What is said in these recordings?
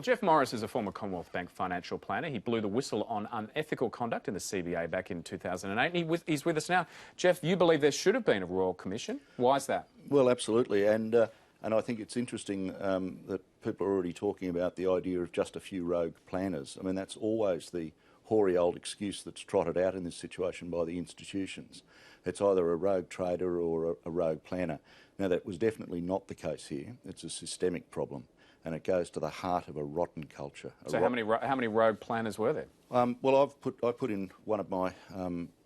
Jeff Morris is a former Commonwealth Bank financial planner. He blew the whistle on unethical conduct in the CBA back in 2008. And he's with us now. Jeff, you believe there should have been a Royal Commission. Why is that? Well, absolutely. And I think it's interesting that people are already talking about the idea of just a few rogue planners. I mean, that's always the hoary old excuse that's trotted out in this situation by the institutions. It's either a rogue trader or a rogue planner. Now, that was definitely not the case here. It's a systemic problem, and it goes to the heart of a rotten culture. So how many rogue planners were there? Well, I put in one of my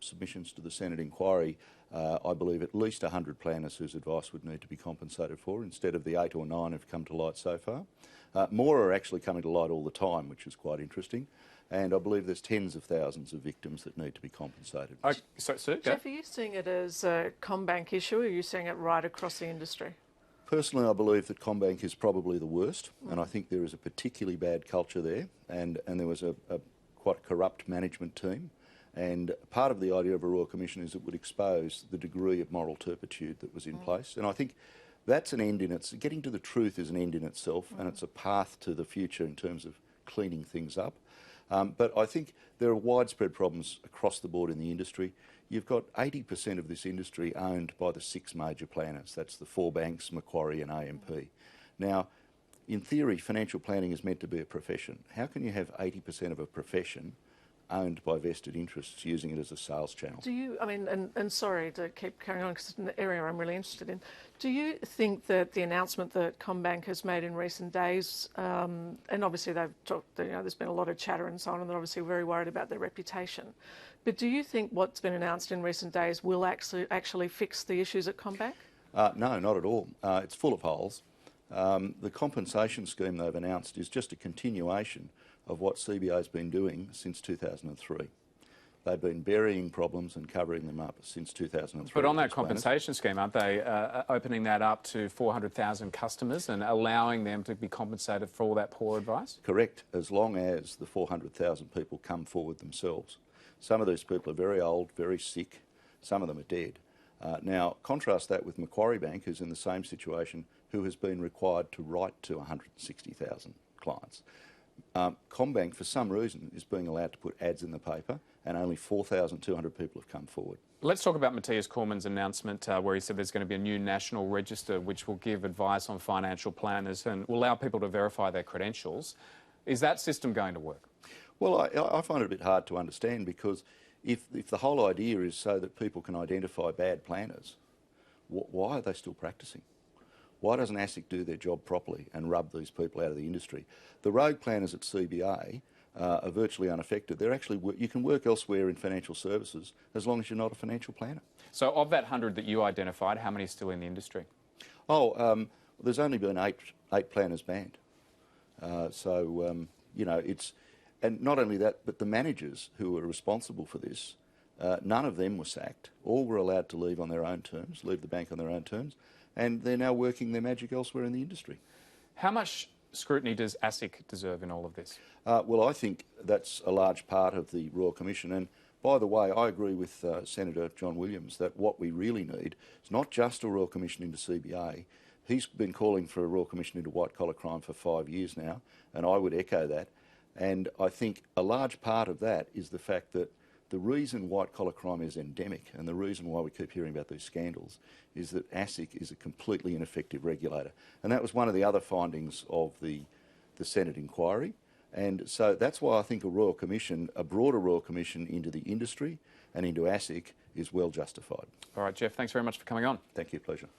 submissions to the Senate inquiry, I believe at least 100 planners whose advice would need to be compensated for, instead of the 8 or 9 who've come to light so far. More are actually coming to light all the time, which is quite interesting. And I believe there's tens of thousands of victims that need to be compensated. Okay, so Jeff, are you seeing it as a CommBank issue, or are you seeing it right across the industry? Personally, I believe that CommBank is probably the worst, and I think there is a particularly bad culture there, and there was a quite corrupt management team. And part of the idea of a Royal Commission is it would expose the degree of moral turpitude that was in place. And I think that's an end in itself. Getting to the truth is an end in itself, and it's a path to the future in terms of cleaning things up. But I think there are widespread problems across the board in the industry. You've got 80% of this industry owned by the 6 major planners. That's the 4 banks, Macquarie and AMP. Now, in theory, financial planning is meant to be a profession. How can you have 80% of a profession owned by vested interests using it as a sales channel? Do you, and sorry to keep carrying on because it's an area I'm really interested in, do you think that the announcement that CommBank has made in recent days, and obviously they've talked, there's been a lot of chatter and so on, and they're obviously very worried about their reputation, but do you think what's been announced in recent days will actually fix the issues at CommBank? No, not at all. It's full of holes. The compensation scheme they've announced is just a continuation of what CBA has been doing since 2003. They've been burying problems and covering them up since 2003. But on that compensation scheme, aren't they opening that up to 400,000 customers and allowing them to be compensated for all that poor advice? Correct, as long as the 400,000 people come forward themselves. Some of these people are very old, very sick, some of them are dead. Now, contrast that with Macquarie Bank, who's in the same situation, who has been required to write to 160,000 clients. CommBank, for some reason, is being allowed to put ads in the paper, and only 4,200 people have come forward. Let's talk about Matthias Cormann's announcement where he said there's going to be a new national register which will give advice on financial planners and will allow people to verify their credentials. Is that system going to work? Well, I find it a bit hard to understand, because if the whole idea is so that people can identify bad planners, why are they still practising? Why doesn't ASIC do their job properly and rub these people out of the industry? The rogue planners at CBA are virtually unaffected. They're actually, you can work elsewhere in financial services as long as you're not a financial planner. So of that 100 that you identified, how many are still in the industry? There's only been eight planners banned. It's, and not only that, but the managers who were responsible for this, none of them were sacked. All were allowed to leave on their own terms, leave the bank on their own terms, and they're now working their magic elsewhere in the industry. How much scrutiny does ASIC deserve in all of this? Well, I think that's a large part of the Royal Commission. And by the way, I agree with Senator John Williams that what we really need is not just a Royal Commission into CBA. He's been calling for a Royal Commission into white-collar crime for 5 years now, and I would echo that. And I think a large part of that is the fact that the reason white-collar crime is endemic, and the reason why we keep hearing about these scandals, is that ASIC is a completely ineffective regulator. And that was one of the other findings of the Senate inquiry. And so that's why I think a Royal Commission, a broader Royal Commission into the industry and into ASIC, is well justified. All right, Jeff, thanks very much for coming on. Thank you, pleasure.